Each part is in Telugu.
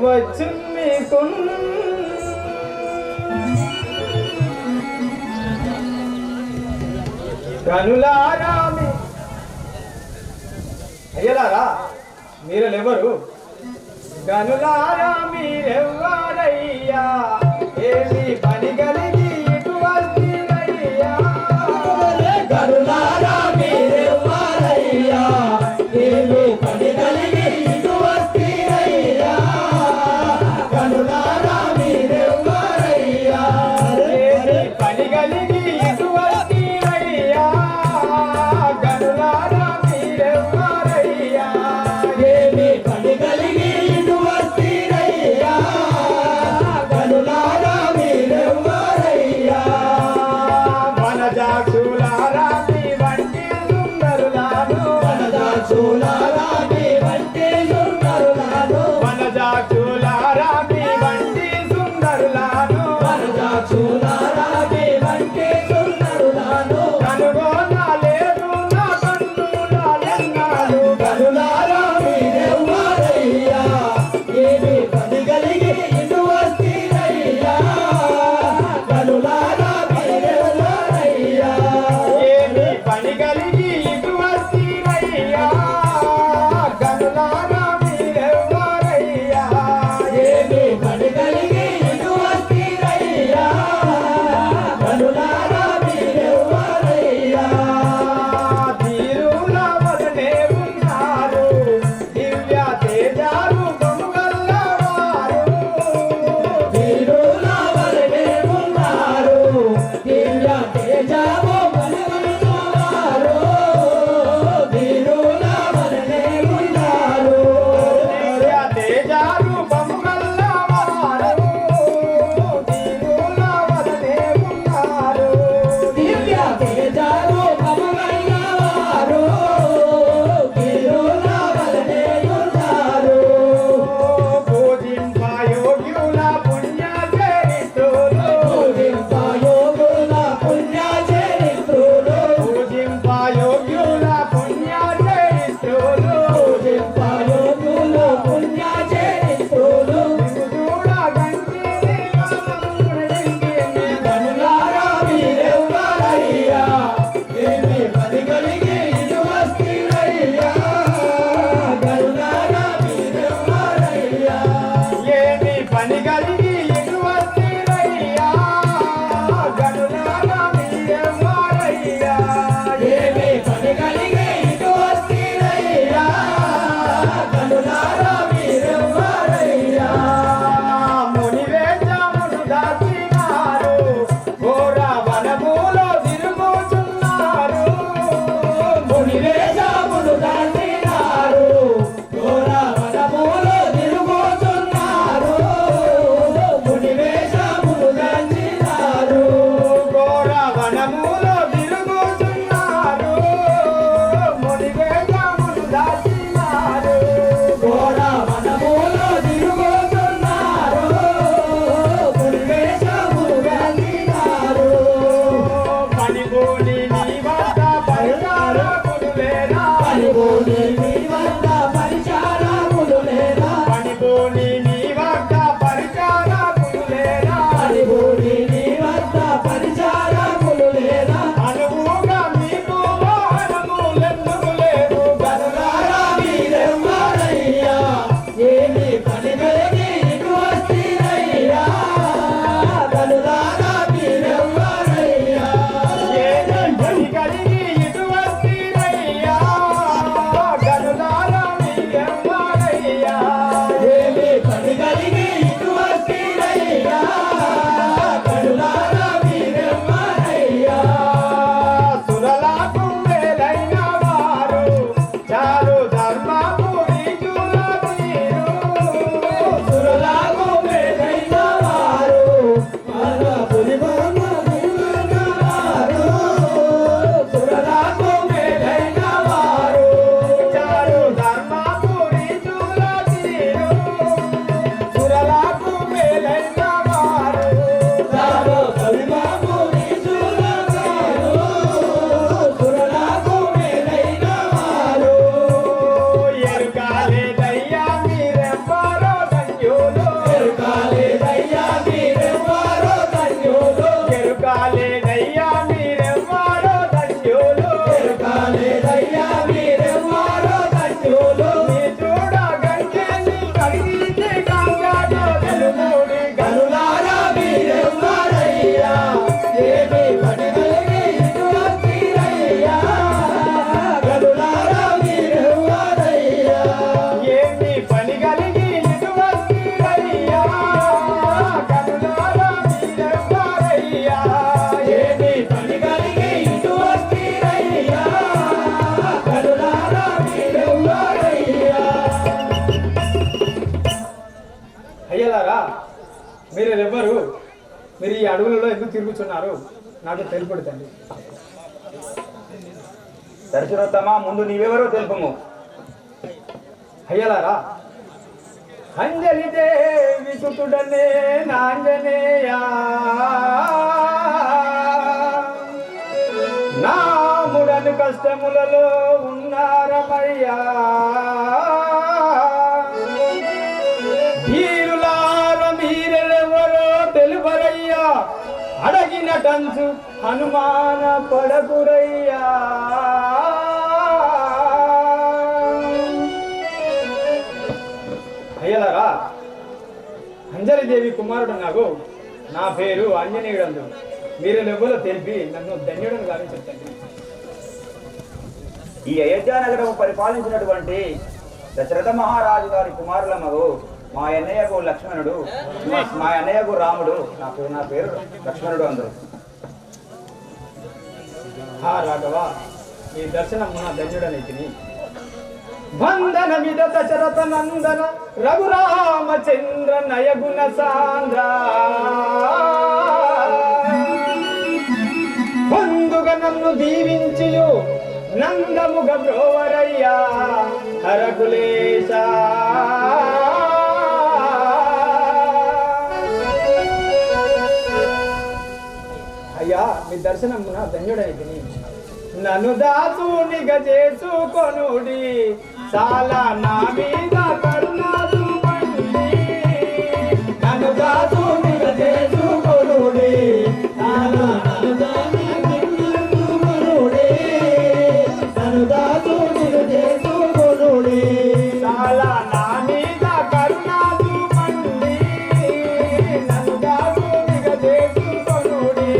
వచ్చున్ని కనులారామి అయ్యలారా మీరెవరు? గనులారా మీరెవ్వరయ్యా? ఏమి పని కలిగి ఇటు వస్తీరయ్యా? గనులారా మీరెవ్వరయ్యా? ఏమి పని కలిగి ఇటు వస్తీరయ్యా? గనులారా మీరెవ్వరయ్యా? ఏమి పని కలిగి ఇటు వస్తీరయ్యా? గనులారా మీరెవ్వరయ్యా? ఏమి పని కలిగి ఇటు వస్తీరయ్యా? గనులారా అయ్యలారా మీరెవ్వరు, మీరు ఈ అడవులలో ఎందుకు తిరుగుతున్నారు నాకు తెలుపుడు తండ్రి. దర్శనోత్తమ, ముందు నీవెవరో తెలుపము. అయ్యలారా అంజలి దేవి సుతుడనే నాంజనేయ నాముడను కష్టములలో ఉన్నారమయ్యా. వీరులార మీరెవరో తెలువరయ్యా, అడగిన టంచు హనుమాన పడకురయ్యా. అయ్యలారా అంజలిదేవి కుమారుడు నాకు, నా పేరు ఆంజనేయుడు. మీరెవరో తెలిపి నన్ను ధన్యుడను గాని చెప్తాను. ఈ అయోధ్యానగరం పరిపాలించినటువంటి దశరథ మహారాజు గారి కుమారులమ్మగు మా అన్నయ్యకు లక్ష్మణుడు, మా అన్నయ్యకు రాముడు, నా పేరు లక్ష్మణుడు అందరు. హా రాఘవ, ఈ దర్శనము నా ధన్యుడనైతిని. వందనమిద దశరథ నందన రఘురామచంద్ర నయగుణ సాంద్ర పొందుగా నన్ను దీవించియు నందముగ బ్రోవరయ్యా హరకులేశ. అయ్యా మీ దర్శనమున ధన్యుడైతిని. నన్ను దాసునిగా చేసుకొనుడి, చాలా నా మీద కరుణ చూపండి. నన్ను దాసునిగా చేసుకొనుడి, చాలా నన్ను దాసునిగా చేసుకొనుడి, చాలా నా మీద కరుణ చూపండి. నన్ను దాసునిగా చేసుకొనుడి,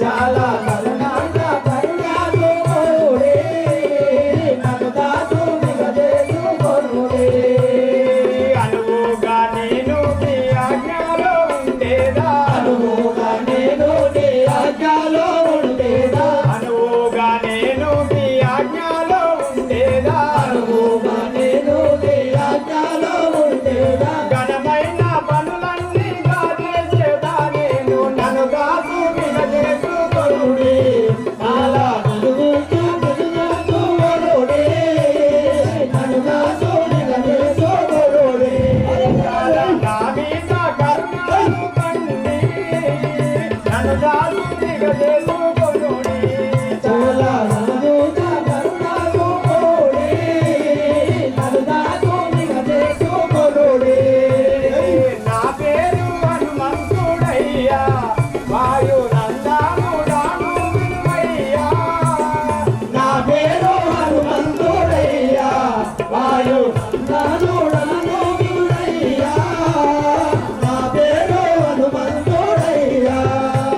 చాలా కరుణాగా కరుణాసురుడే, నన్ను దాసునిగా చేసుకొనుడే. అనువుగా నేను మీ ఆజ్ఞలో ఉండేదా, అనువుగా నేను నీ ఆజ్ఞలో ఉండేదా, అనువుగా నేను మీ ఆజ్ఞలో ఉండేదా. అనువుగా నేను నీ ఆజ్ఞలో ఉండేదా. ఘనమైన పనులన్నీ చేసేదా నేను, నన్ను దాసునిగా చేసుకొనుడి. చాలా నలుగురు చేసుకొనుడే, నన్ను దాసునిగా చేసుకొనుడే. చాలా నా మీద కరుణ చూపండి, నన్ను దాసునిగా చేసుకొనుడి. చాలా నలుగురు కరుణాసురుడే, నన్ను దాసునిగా చేసుకొనుడే. నా పేరు హనుమంతుడయ్యా, వాయు నందానుడాను వినుమయ్యా. నా పేరు హనుమంతుడయ్యా, వాయు నందనుడను వినుడయ్యా. నా పేరు హనుమంతుడయ్యా,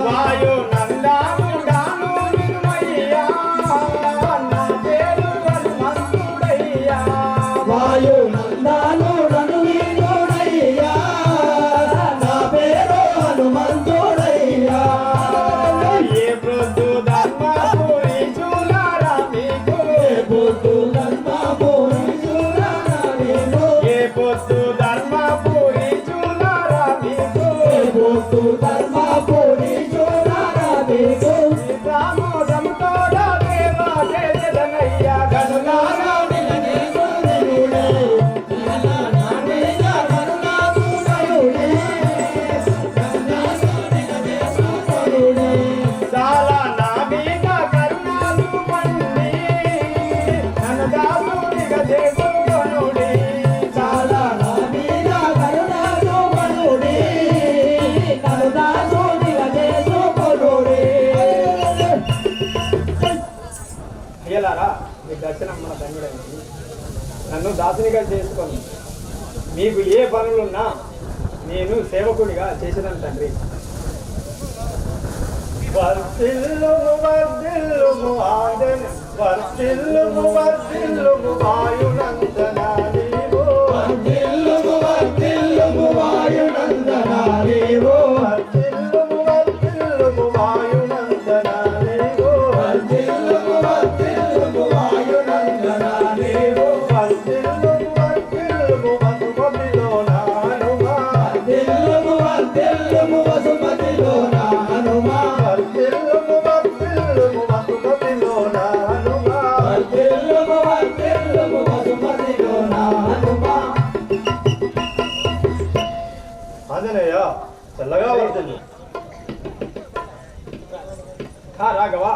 వాయు నందానుడాను వినుమయ్యా. నా పేరు హనుమంతుడయ్యా. వాయు నందనుడను వినుడయ్యా. నా పేరు హనుమంతుడయ్యా. ఏ ప్రొద్దు ధర్మపురి చూలారా మీకు, బుద్ధు ధర్మపురి చూడరా నీవు, ఏ పొద్దు ధర్మపురి చూలారా మీకు. బుద్ధు ధర్మపురి చూడరా నీవు. రామోదముతో దేవా చేసేదనయ్యా గనులారా. చాలా నా మీద కరుణ చూపండి, నన్ను దాసునిగా చేసుకొనుడి. చాలా నా మీద కరుణాసురుడే, నన్ను దాసునిగా చేసుకొనుడే. అయ్యలారా మీ దర్శనం మన ధన్యుడైంది. నన్ను దాసునిగా చేసుకొని మీకు ఏ పనులున్నా నేను సేవకుడిగా చేసేదాన్ని తండ్రి. వర్ధిల్లుము వర్ధిల్లుము ఆదన, వర్ధిల్లుము వర్ధిల్లుము వాయునందనా నీవు. వర్ధిల్లుము వర్ధిల్లుము వాయునందనా నీవు. వర్ధిల్లుము వర్ధిల్లుము వాయునందనా నీవు. వర్ధిల్లుము వర్ధిల్లుము వాయునందనా నీవు. వర్ధిల్లుము వర్ధిల్లుము మధుమతిలోన హనుమా. చల్లగా వర్తిల్లు. రాఘవా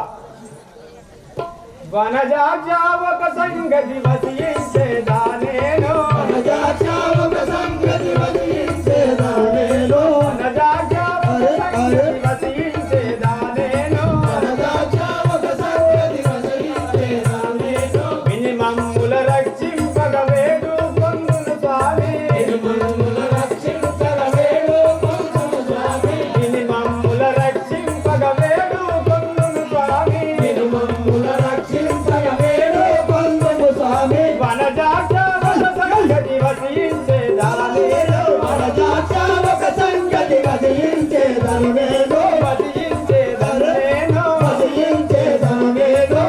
వనజాజావక సంగతి వసించేదానేను వనజాజావక సంగతి వసించేదానేను వనజాజావక సంగతి వసించేదానేను వనజాజావక సంగతి వసించేదానేను మినిమమ్ముల రక్షింపగ వేడు పొందును స్వామి మినిమమ్ముల రక్షింపగ వేడు పొందును స్వామి మినిమమ్ముల రక్షింపగ వేడు పొందును స్వామి మినిమమ్ముల రక్షింపగ వేడు పొందును స్వామి వనజాజావక సంగతి వసించేదానేను వనజాజావక సంగతి వసించేదానేను వసించేదానేను వసించేదానేను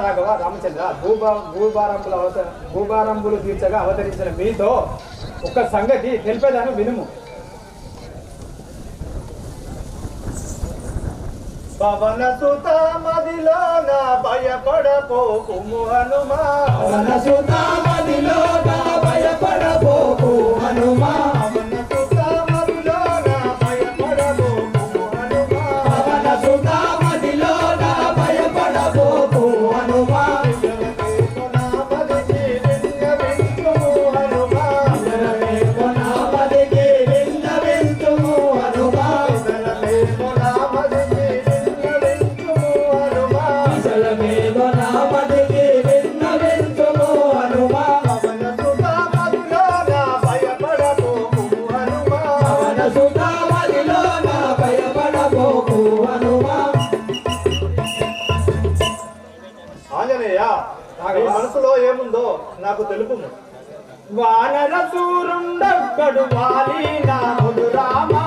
రాఘవ రామచంద్ర భూభారంబులు తీర్చగా అవతరించిన మీతో ఒక సంగతి తెలిపేదాను వినుము. పవన సుత మదిలోన భయపడపోకుము హనుమా. పవన సుత మదిలోన భయపడబోకు హనుమా పవన సుత మదిలోన భయపడపోకుము హనుమా. పవన సుత మదిలోన భయపడబోకు హనుమా ఇతరమేమో నా మదికి విన్నవించుము హనుమా. ఇతరమేమో నా మదికి విన్నవించుము హనుమా పవన సుత మదిలోన భయపడపోకుము హనుమా. పవన సుత మదిలోన భయపడబోకు హనుమా ఆంజనేయ, నీ మనసులో ఏముందో నాకు తెలుపుము. వానర సూరుండొక్కడు వాలి నాముడు రామా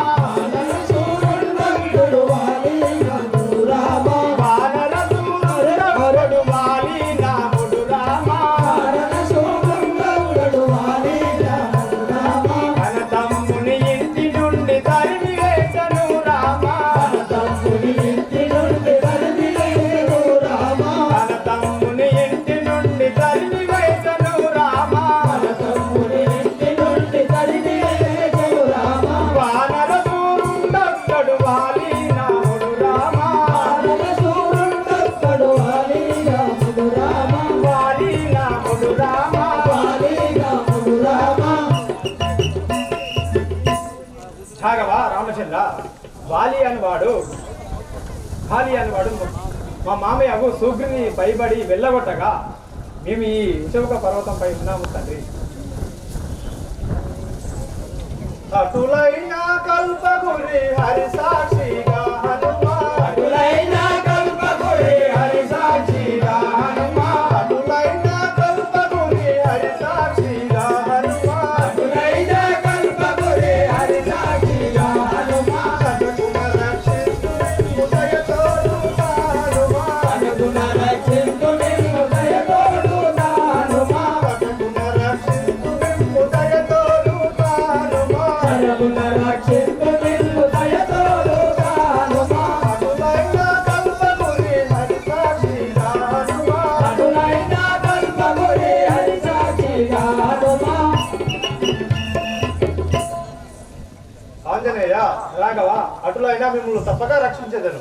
సూర్యుడు వాలి నాముడు రామా వానర సూరుండొక్కడు వాలి నాముడు రామా సూర్యుడు వాలి నాముడు రామా తన తమ్ముని ఇంటి నుండి తరిమి వేసను రామా తమ్ముని ఇంటి నుండి తరిమివేయను రామా తన తమ్ముని ఇంటి నుండి తరిమి వేసను రామా తమ్ముని ఇంటి నుండి తరిమివేయను రామా వానర సూరుండొక్కడు వాలి నాముడు రామా సూర్యుడు వాలి నాముడు రామా వాలి నాముడు రామా వాలి నాముడు రామా రాఘవా రామచంద్ర వాలి అనివాడు మా మామయ్యకు సూగ్రిని పైబడి వెళ్ళగొట్టగా మేము ఈ విషముఖ పర్వతంపై ఉన్నాము తండ్రి. అటులైన కల్పగురి హరి సాక్షిగా హనుమా. అటులైన కల్పగుడి హరి సాక్షిగా హనుమా అటులైన కల్పగురి హరి సాక్షిగా హనుమా. అటులైన కల్పగుడి హరి సాక్షిగా హనుమా సతుకున రక్షిస్తు ఉదయతోడు హనుమా. అనుగుణ రక్షింతు నిన్ను దయతోడు నా హనుమా సతుకున రక్షిస్తు ఉదయతోడు హనుమా. అనుగుణ రక్షింతు నిన్ను దయతోడు నా హనుమా అటులైన కల్పగురి హరి సాక్షిగా హనుమా. అటులైన కల్పగుడి హరి సాక్షిగా హనుమా ఆంజనేయ, రాఘవ అటులైనా మిమ్మల్ని తప్పక రక్షించేదను.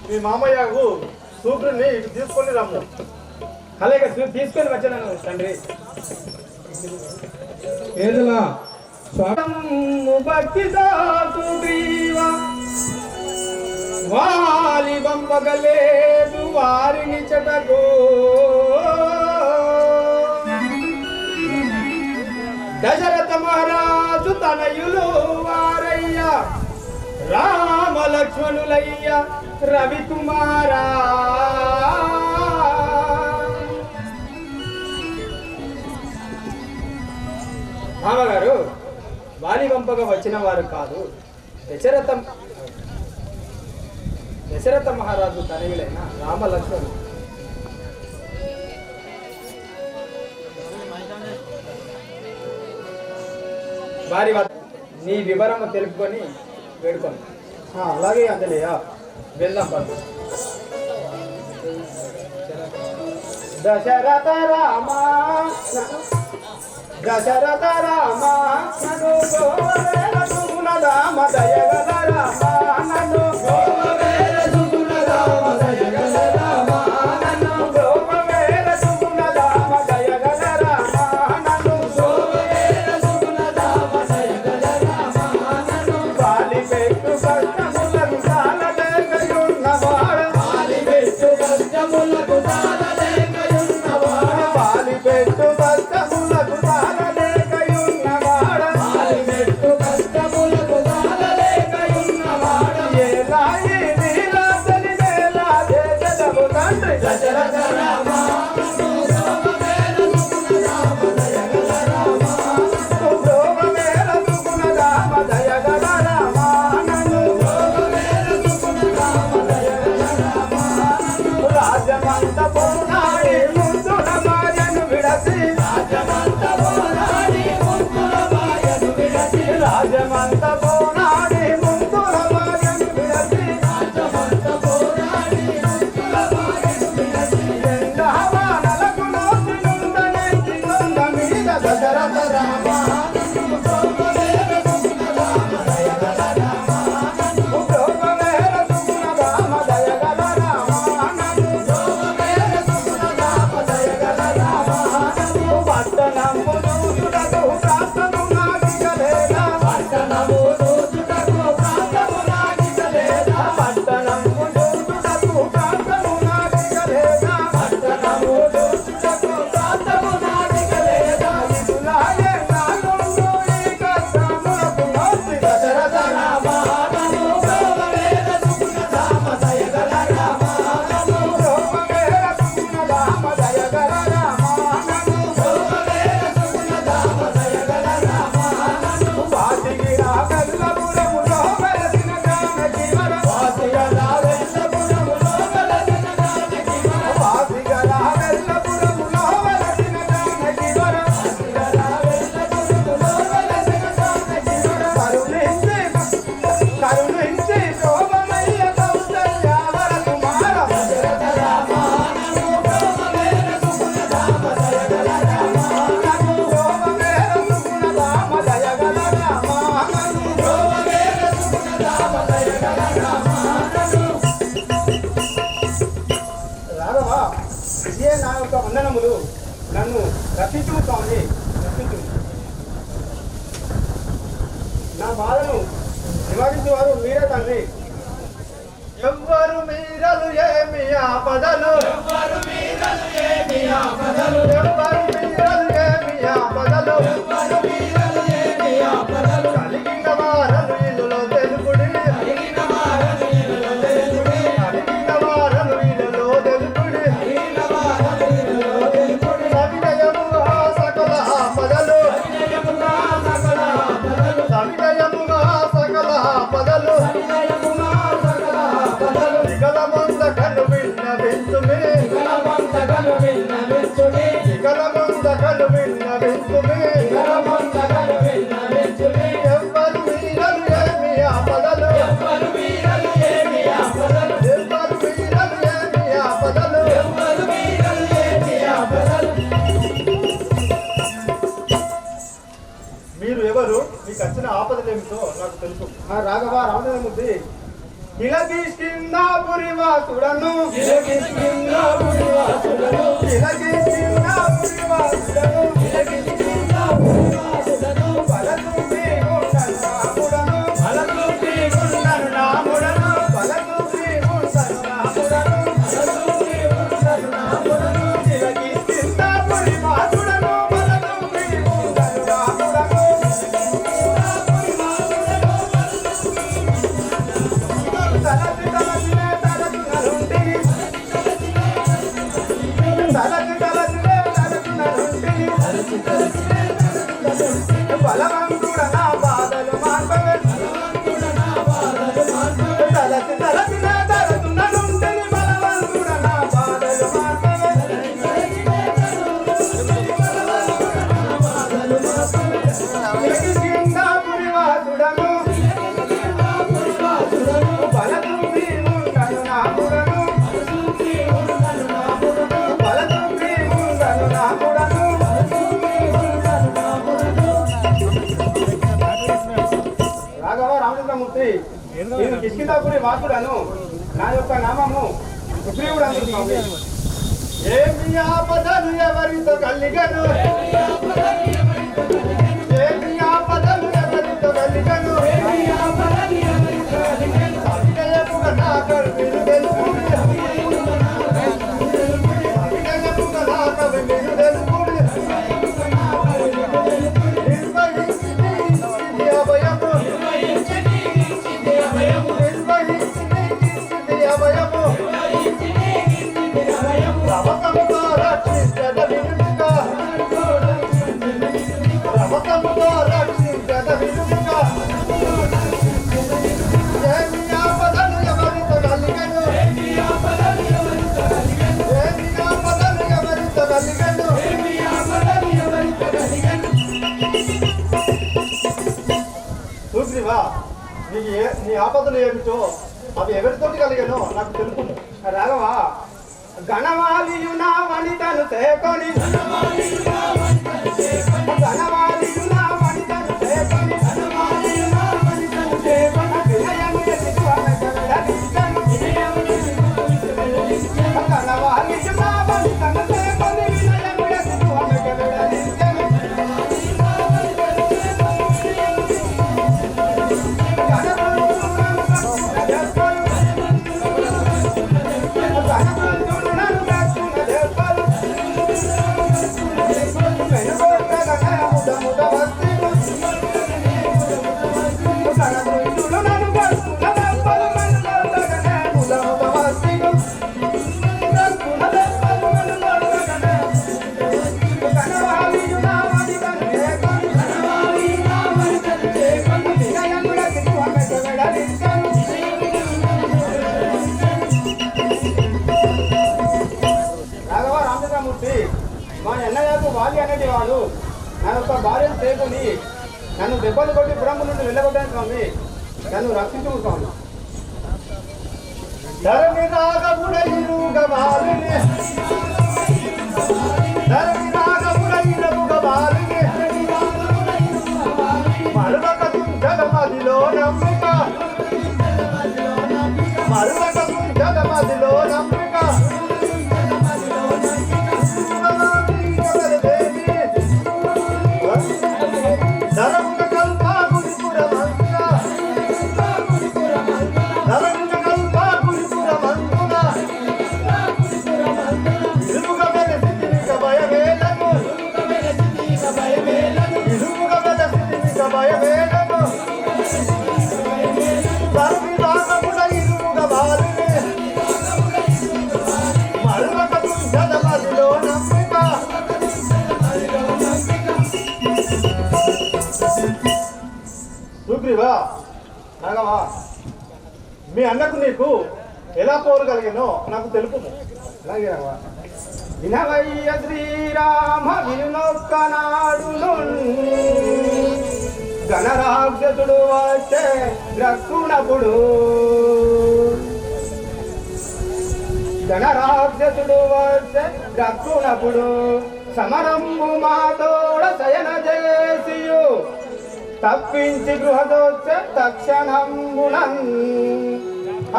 మీ మామయ్యకు సూర్యుడిని ఇటు తీసుకొని రమ్ము. అలాగే తీసుకొని వచ్చాను తండ్రి. ఏదలా భక్తితో సుగ్రీవ వాలి పంపగలేదు వారిని చెటకు దశరథ మహారాజు తనయులు వారయ్య రామ లక్ష్మణులయ్య రవికుమారా మామగారు వాలి పంపగా వచ్చిన వారు కాదు, దశరథ మహారాజు తనయులైన రామ లక్ష్మణులు. వారి నీ వివరము తెలుపుకొని వేడుకొని. అలాగే ఆంజనేయ. వెళ్దాం పడు. దశరథ రామ దశరథ రామ నన్ను గోవవేల సుగుణధామ దయగల రామ నన్ను గోవవేల సుగుణధామ దయగల రామ నన్ను గోవవేల సుగుణధామ దయగల రామ నన్ను గోవవేల సుగుణధామ దయగల రామ నన్ను పాలిపెట్టు కష్టములకు తాళలేకయున్నవాడు పాలిపెట్టు కష్టములకు తాళలేకయున్నవాడు పాలిపెట్టు కష్టములకు తాళలేకయున్నవాడు పాలిపెట్టు కష్టములకు తాళలేకయున్నవాడు ఏలాయి నీలాసలి వేలా దేశము తండ్రి దశరథ రామ నన్ను గోవవేల సుగుణధామ దయగల రామ గోవవేల సుగుణధామ దయగల రామ నన్ను గోవవేల సుగుణధామ దయగల రామ నన్ను రాజమంత పోనాడి ముందుల మాయను విడసి రాజమంత పోరాడి ముక్కుల మాయను విడచి రాజమంత పోనాడి ముందుల మాయను విడసి రాజమంత పోరాడి ముక్కుల మాయను విడచి ఎండవానలకు నోటి నుండనేసి కొండ మీద దశరథ రామ నన్ను గోవవేల సుగుణధామ దయగల రామ నన్ను గోవవేల సుగుణధామ దయగల రామ నన్ను గోవవేల సుగుణధామ దయగల రామ నన్ను పట్టణము చూచుటకు ప్రాప్తము నాకిగలేదా పట్టణము దోచుటకు ప్రాంతము నాకిగలేదా పట్టణము చూచుటకు ప్రాప్తము నాకిగలేదా పట్టణము దోచుటకు ప్రాంతము నాకిగలేదా ఇటులాగే నాలుగు ఈ కష్టములకు నోసి దశరథ రామ నన్ను గోవవేల సుగుణధామ దయగల రామ నన్ను గోవవేల సుగుణధామ దయగల రామ నన్ను గోవవేల సుగుణధామ దయగల రామ నన్ను వాసిగిరా వెల్లపురములో వెలసిన జానకివర వాసిగల వెల్లపురములో వెలసిన జానకివర వాసిగరా వెల్లపురములో వెలసిన జానకివర వాసిగల వెల్లపురములో వెలసిన జానకివర కరుణించి శోభమయ్య కౌసల్యావర కుమార దశరథ రామ నన్ను గోవవేల సుగుణధామ దయగల రామ నన్ను శోభమేర సుగుణధామ దయగల రామ నన్ను గోవవేల సుగుణధామ దయగల రామ నన్ను రాఘవ ఇదే నా యొక్క వందనములు నన్ను రక్షించు స్వామి రక్షించు నా బాధను నివారించేవారు మీరే తండ్రి ఎవ్వరు మీరలు ఏమి ఆపదలు ఎవ్వరు మీరలు ఏమి ఆపదలు ఎవ్వరు మీరలు ఏమి ఆపదలు ఎవ్వరు మీరలు ఏమి ఆపదలు కలిగిన వారలు ఇల్లులో తెలుపుడి కలిగిన వారలు ఇల్లులో తెలుపుడి కలిగిన వారలు ఇల్లులో తెలుపుడి కలిగిన వారలు ఇల్లులో తెలుపుడి సవినయముగా సకల ఆపదలు సవినయముగా సకల ఆపదలు సవినయముగా సకల ఆపదలు సవినయముగా సకల ఆపదలు వికలమంద కను విన్నవించుమి వికలమంతగలు విన్నవించుడి వికలమంద కను విన్నవించుమి వికలమంతగలు విన్నవించుడి ఎవ్వరు మీరలు ఏమి ఆపదలు ఎవ్వరు మీరలు ఏమి ఆపదలు ఎవ్వరు మీరలు ఏమి ఆపదలు ఎవ్వరు మీరలు ఏమి ఆపదలు మీరు ఎవరు మీకు వచ్చిన ఆపదలేమిటో నాకు తెలుసు రాఘవ రామదేవమూర్తి ఇలకిష్కిందాపురి వాసుడను ఇలకిష్కిందాపురి వాసుడను ఇలకిష్కిందాపురి వాసుడను ఇలకిష్కిందాపురి వాసుడను పలకుంటి గుండను రాముడను అలకుంటి గుండను నాముడను పలకుంటి గుండను రాముడను అలకుంటి గుండను నాముడను ఇలకిష్కిందాపురి వాసుడను పలకుంటి గుండను రాముడను ఇలకిష్కిందాపురి వాసుడను తలచి తలచినే తలచునరుంటిని తలచి తలచినే తలచునరుంటిని తలచి తలచినే తలచునరుంటిని బలవంతుడ నా బాధలు మాన్పవే బలవంతుడ నా బాధలు మాన్పవే తలచి తలచినే తలచునరుంటిని బలవంతుడ నా బాధలు మాన్పవే తలచినే తలచునరుంటిని బలవంతుడ నా బాధలు మాన్పవే ఇలకిష్కిందాపురి వాసుడను ఇలకిష్కిందాపురి వాసుడను బలకుంటి గుండను రాముడను అలకుంటి గుండను నాముడను బలకుంటి గుండను రాముడను అలకుంటి గుండను నేను కిష్కిందాపురి వాసుడను. నా యొక్క నామము సుగ్రీవుడు అని స్వామి. ఏమి ఆపదలు ఎవరితో కలిగను ఏమి ఆపదలు ఎవరితో కలిగను అవినయముగా నా కవిని తెలుపుడి అవినయముగా నా కవిని తెలుపుడి నిర్వహించి అభయము నిర్వహించి అభయము రమకముగా రక్షించద వినుగా రమకముగా రక్షించద వినుగా ఏమి ఆపదలు ఎవరితో కలిగను ఏమి ఆపదలు ఎవరితో కలిగను సుగ్రీవా నీ ఆపదలు ఏమిటో అవి ఎవరితోటి కలిగానో నాకు తెలుపు. రాఘవ, గణవాలియు నా వనితను తేకొని గణవాలియు నా వనితను తేకొని వినయము ఎదుగు ఆమె గవిడలించెను. గణవాలియు నా వనితను తేకొని వినయము ఎదుగు ఆమె గవిడలించెను. మా అన్నయ్యకు వాలి అనేది వాడు నా యొక్క భార్యను చేకుని నన్ను దెబ్బలు కొట్టి పురము నుండి వెళ్ళగొట్టాను స్వామి. నన్ను రక్షించు స్వామి. మరువకతుంచదమదిలో నమ్మిక సుగ్రీవా, రాఘవా, మీ అన్నకు నీకు ఎలా పోరగలిగానో నాకు తెలుపు. అలాగే రాఘవ. వినవయ్య శ్రీరామ వినొక్కనాడు గణరాక్షసుడు వచ్చే రక్షునప్పుడు గణరాక్షసుడు వచ్చే రక్షునప్పుడు సమరంబు మాతోడ శయన చేసియు తప్పించి గృహదోచ్చే తక్షణంబునన్.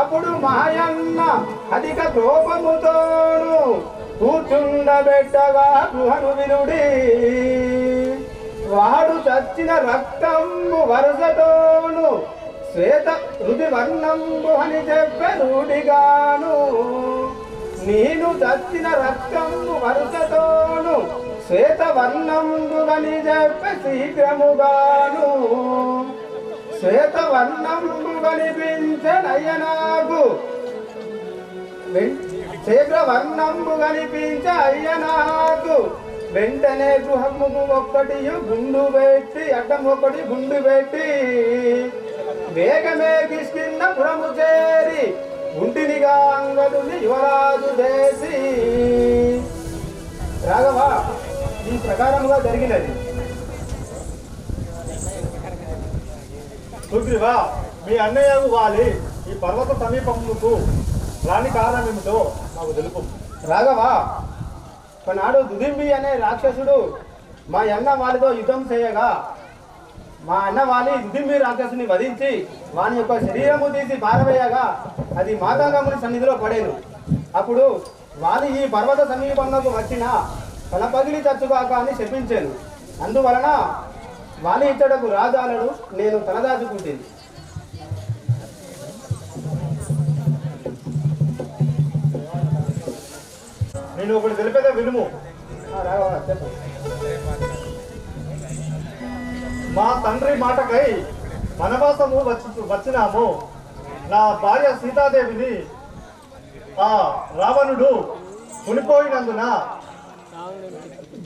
అప్పుడు మాయన్న అధిక కోపముతోను కూర్చుండబెట్టగా గృహను వినుడి. వాడు చచ్చిన రక్తంబు వరుసతోను శ్వేత హృది వర్ణంబు అని చెప్పే రూఢిగాను. నేను చచ్చిన రక్తంబు వరుసతోను శ్వేత వర్ణంబు అని చెప్పే శీఘ్రముగాను. శ్వేత వర్ణంబు కనిపించనయ్యనాకు శీఘ్ర వర్ణంబు కనిపించ అయ్యనాకు. వెంటనే గృహముకు ఒక్కటి గుండు పెట్టి అడ్డం ఒకటి గుండు పెట్టి వేగమే కిష్కింద పురము చేరి గుంటినిగా అంగదుని యువరాజు చేసి. రాఘవ, ఈ ప్రకారముగా జరిగినది. సుగ్రీవా, మీ అన్నయ్యకు వాలి ఈ పర్వత సమీపముకు రాని కారణం ఏమిటో నాకు తెలుపు. రాఘవ, ఒకనాడు దుదింబి అనే రాక్షసుడు మా అన్న వారితో యుద్ధం చేయగా మా అన్న వాలి దుమ్మి రాక్షసుని వధించి వాని యొక్క శరీరము తీసి పారవేయగా అది మాతాంగముని సన్నిధిలో పడేను. అప్పుడు వాలి ఈ పర్వత సమీపంలోకి వచ్చిన తల పగిలి చచ్చుగాక అని శపించాను. అందువలన వాలి ఇచ్చడకు రాజాలడు, నేను తలదాచుకుంటుంది. నేను ఒకటి తెలిపేదే వినుము. చెప్పండి. మా తండ్రి మాటకై వనవాసము వచ్చినాము. నా భార్య సీతాదేవిని ఆ రావణుడు కొనిపోయినందున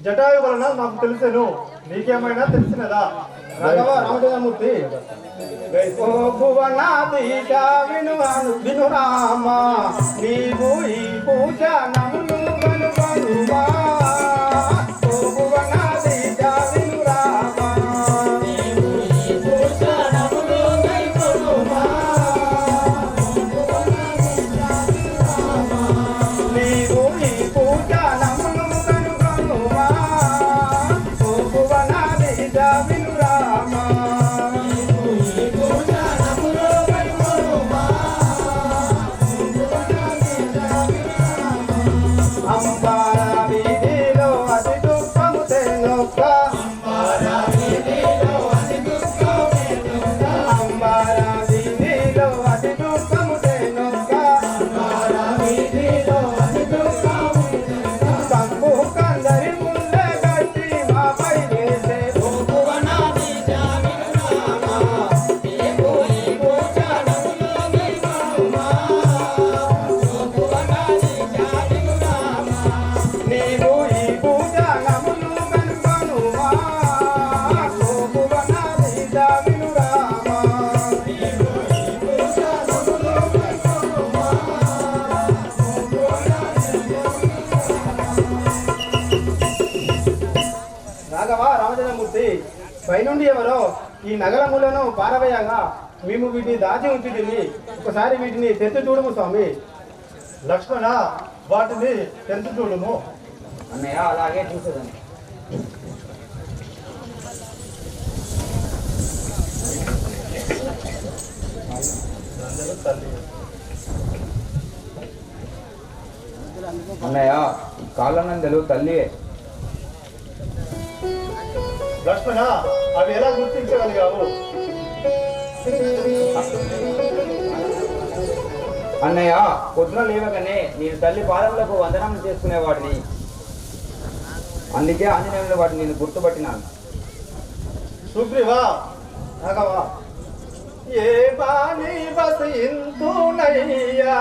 జటాయు వలన నాకు తెలిసెను. నీకేమైనా తెలిసినదా? రాఘవ రామచంద్రమూర్తి, ఓ భువనాధీశ విను రామ, నీవు ఈ పూజ నములు కనుగొనుమా. ఓ భువనాధీశ విను రామ, నీవు ఈ పూజ నములు కనుగొనుమా. నీవు ఈ పూజ నములు కనుగొనుమా. ఓ భువనాధీశ విను రామ, ఈ పూజ నములు కనుగొనుమా. అంబార వీధిలో అతి దుఃఖము తెనొక్క, అంబార వీధిలో అతి దుఃఖమేనొక్క. అంబార వీధిలో అతి దుఃఖము తెనొక్క, అంబార వీధిలో అతి దుఃఖమేనొక్క. కంపు కందరి ముల్లె గట్టి మాపై వేసే భువనాధీశ విను రామ, నీవు ఈ పూజ నములు కనుగొనుమా. భువనాధీశ విను రామ, నీవు ఈ పూజ నములు కనుగొనుమా. ఓ భువనాధీశ విను రామ, రాఘవ రామచంద్రమూర్తి, పైనుండి ఎవరో ఈ నగరములను పారవేయగా మేము వీటిని దాచి ఉంచుతుంది. ఒకసారి వీటిని తెచ్చి చూడము స్వామి. లక్ష్మణ, వాటిని తెంచి చూడుము. అన్నయ్య అలాగే చూసేదాన్ని. అన్నయ్య కాళ్ళనందలు తల్లి. లక్ష్మణ, అవి ఎలా గుర్తించగలిగావు? అన్నయ్య పొద్దున లేవగానే నేను తల్లి పాదములకు వందనం చేసుకునేవాడిని. అందుకే ఆంజనేయులు వాటిని నేను గుర్తుపట్టినాను. సుగ్రీవా, రాఘవ, ఏ బాణి వసింతునయ్యా,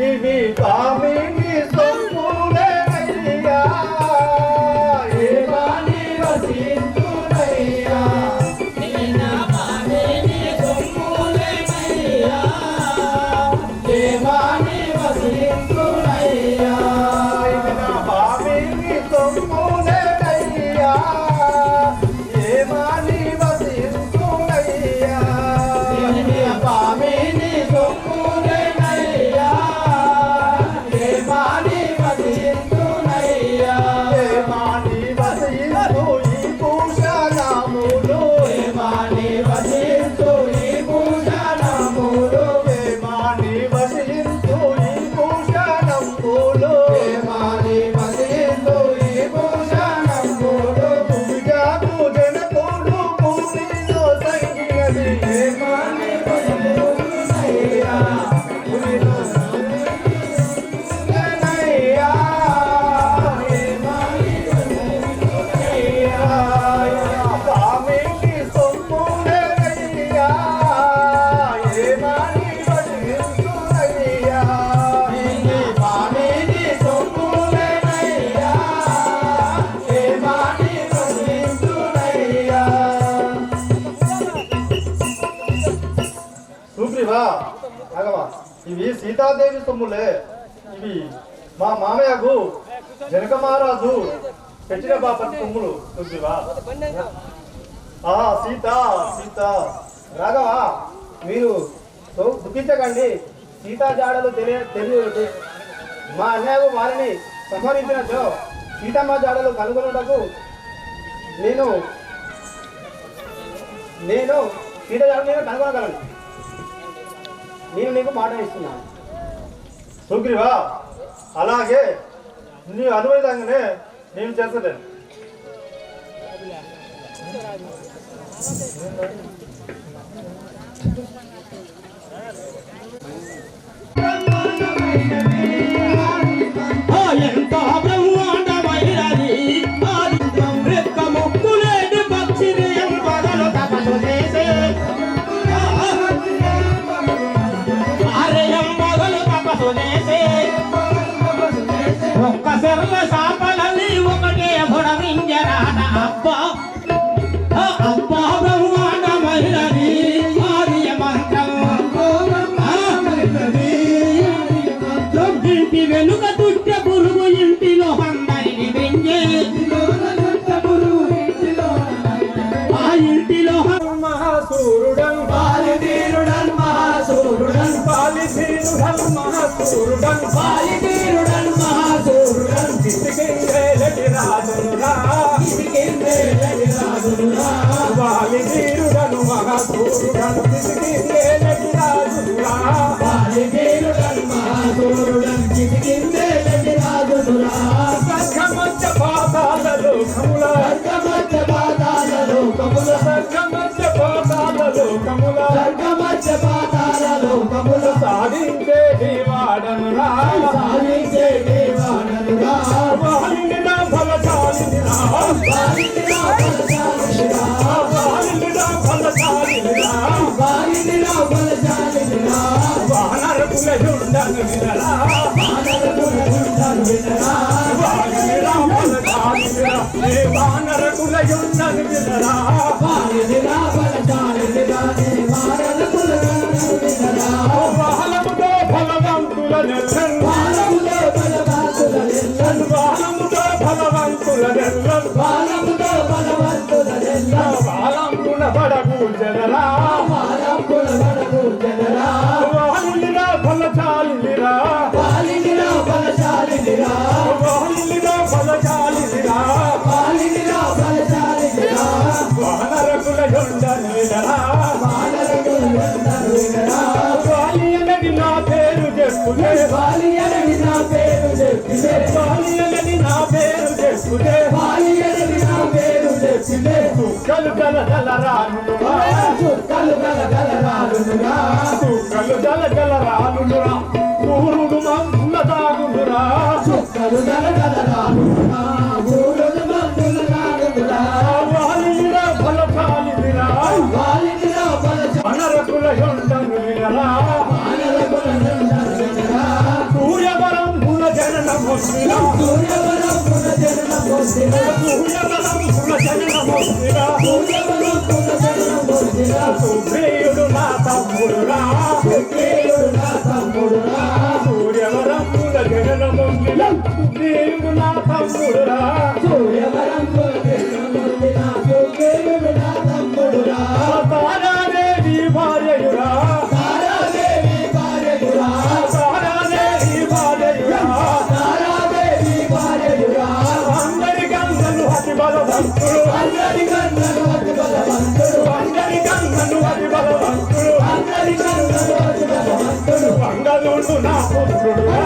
ఇవి కామిని సొమ్ములనయ్యా. ఏ బాణి వసింతునయ్యా, నీ నామాన్ని సొమ్ములనయ్యా. దేవాని వసింతునయ్యా, నా బామిని సొమ్ములనయ్యా. ఏ బాణి వసింతునయ్యా, నీ పామిని సొమ్ములనయ్యా. దేవాని వసింతునయ్యా, ఏ బాణి వసింతు ఈ భూషణములు. దేవాని వసింతు ఈ భూషణములు. ఏమాని వసింతు ఈ భూషణములు. దేవాని వసింతు ఈ భూషణములు. పూజకు జనకుడు భూమిలో సంగినది. దేవాని వసింతునయ్యా, ఏమనయ్యా, దేవాని వసింతునయ్యా. స్వామికి సొమ్ములనయ్యా. ఏమాని వసింతునయ్యా. నీ పామిని సొమ్ములనయ్యా. దేవాని వసింతునయ్యా. సుగ్రీవా, రాఘవ, ఇవి సీతాదేవి సొమ్ములే. ఇవి మా మామయ్యకు జనక మహారాజు పెట్టిన బాపతి సొమ్ములు. సుగ్రీవా, సీత సీత. రాఘవ, మీరు దుఃఖించకండి. సీతా జాడలు తెలియదు. మా అన్నయ్య వారిని సంహరించినచో సీతమ్మ జాడలు కనుగొనుటకు నేను నేను సీతయాగం కనుగొనగలను. నేను నీకు మాట ఇస్తున్నాను. సుగ్రీవా, అలాగే నీ అనువేదంగానే నేను చేస్తలేను. ఎంత బ్రహ్మాండమైనది రెక్క ముక్కులేని పక్షిని ఎంపగలు తపసు చేసే ఎంపగలు తపసు చేసే ఒక్క శర్మ శాపలని ఒకటే బుడవింజరాట అబ్బా అబ్బా బ్రహ్మాండమైనది ఆర్య మంత్రం ఇంటి వెనుక దుట్ట పురుగు ఇంటిలో అందరిని వెంజే ఆ ఇంటిలో మహాసూరుడన్ బాలిధీరుడన్ మహాసూరుడన్ బాలిధీరుడన్ మహాసూరుడన్ బాలిధీరుడన్ మహాసూరుడన్ కిటికిందేలటి రాజునురా కిటికిందేలటి రాజునురా బాలిధీరుడన్ మహాసూరుడన్ కిటికిందేలటి రాజునురా బాలిధీరుడన్ మహాసూరుడన్ కిటికిందేలటి రాజునురా సర్గమధ్య పాతాల లోకముల స్వర్గమధ్య పాతాల లోకముల సర్గమధ్య పాతాల లోకముల స్వర్గమధ్య పాతాల లోకముల సాధించే వాడనురా సాధించే దేవాననురా బాలినిరా ఫలచాలినిరా బాలినిరా బలశాలినిరా బాలినిరా ఫలచాలినిరా బాలినిరా బలశాలినిరా వానరకుల యుండను వినరా మానవుల గుండను వినరా బాలినిరా ఫలచాలినిరా ఏ వానరకుల యుండను వినరా బాలినిరా బలశాలినిరా మానవుల గుండను వినరా బాలముతో ఫలవంతుల నెల్లన్ బాలముతో బలవంతుల నెల్లన్ బాలముతో ఫలవంతుల నెల్లన్ బాలముతో బలవంతుల నెల్లన్ బాలమున పడకు జనరా బాలముల వరకు జనరా బాలినిరా ఫలచాలినిరా బాలినిరా బలశాలినిరా బాలినిరా ఫలచాలినిరా బాలినిరా బలశాలినిరా వానరకుల యుండను వినరా మానవుల గుండను వినరా బాలియనని నా పేరు చెప్పులే బాలియనని నా పేరు చెప్పినే బాలియనని నా పేరు చెప్పులే బాలియనని నా పేరు చెప్పినే చుక్కలు గల గల రానురా చుక్కలు గల రాలునురా చుక్కలు గల గల రానురా ఊరుడు మందుల దాగునురా చుక్కలు గల రాలునురా ఊరుడు మందుల రాలునురా బాలినిరా ఫలచాలినిరా బాలినిరా బలశ వానరకుల యుండను వినరా మానవుల గుండను వినరా సూర్యవరం గుణ జననమొస్తిరా సూర్యవరం పునర్జన్మ పొందిన సూర్యవరం గుణ జననమొస్తిరా సూర్యవరం పునర్జన్మ పొందిన సుగ్రీవుడు నా తమ్ముడురా సుగ్రీవుడు నా తమ్ముడురా సూర్యవరం గుణ జననమొస్తిరా సుగ్రీవుడు నా తమ్ముడురా సూర్యవరం పునర్జన్మ పొందిన సుగ్రీవుడు నా తమ్ముడురా తారాదేవి భార్యయురా తారాదేవి భార్యయురా తారాదేవి భార్యయురా తారాదేవి భార్యయురా అందరి గంగను అతి బలవంతుడు అందరి కన్నులు అతి బలవంతుడు అందరి గంగను అతి బలవంతుడు అందరి కన్నులు అతి బలవంతుడు వంగలుండు నా పుత్రుడురా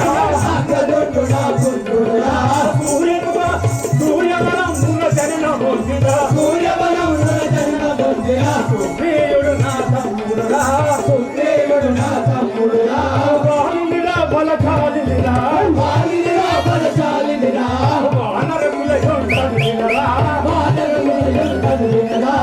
అంగదుండు నా పుత్రుడురా సూర్యవరం గుణ జననమొస్తిరా సూర్యవరం పునర్జన్మ పొందిన సుగ్రీవుడు నా తమ్ముడురా సుగ్రీవుడు నా తమ్ముడురా బాలినిరా ఫలచాలినిరా బాలినిరా బలశాలినిరా వానరకుల యుండను వినరా మానవుల గుండను వినరా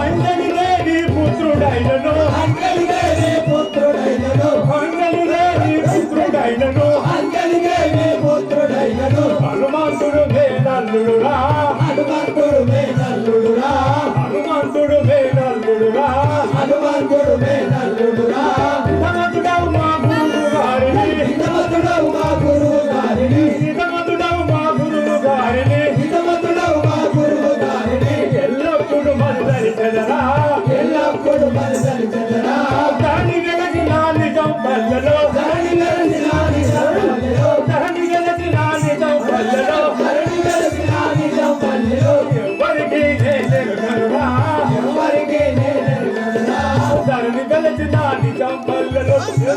అంజలిదేవి పుత్రుడైనను అంజలిదేవి పుత్రుడైనను అంజలిదేవి పుత్రుడైనను అంజలిదేవి పుత్రుడైనను హనుమంతుడు మేనల్లుడురా హనుమంతుడు మేనల్లుడురా హనుమంతుడు మేనల్లుడురా హనుమంతుడు మేనల్లుడురా హితమతుడవు మా గురువు గారిని హితమతుడవు మా గురువు గారిని హితమతుడవు మా గురువు గారిని హితమతుడవు మా గురువు గారిని ఎల్లప్పుడు మరిదరి చెదరా ఎల్లప్పుడు మనసరి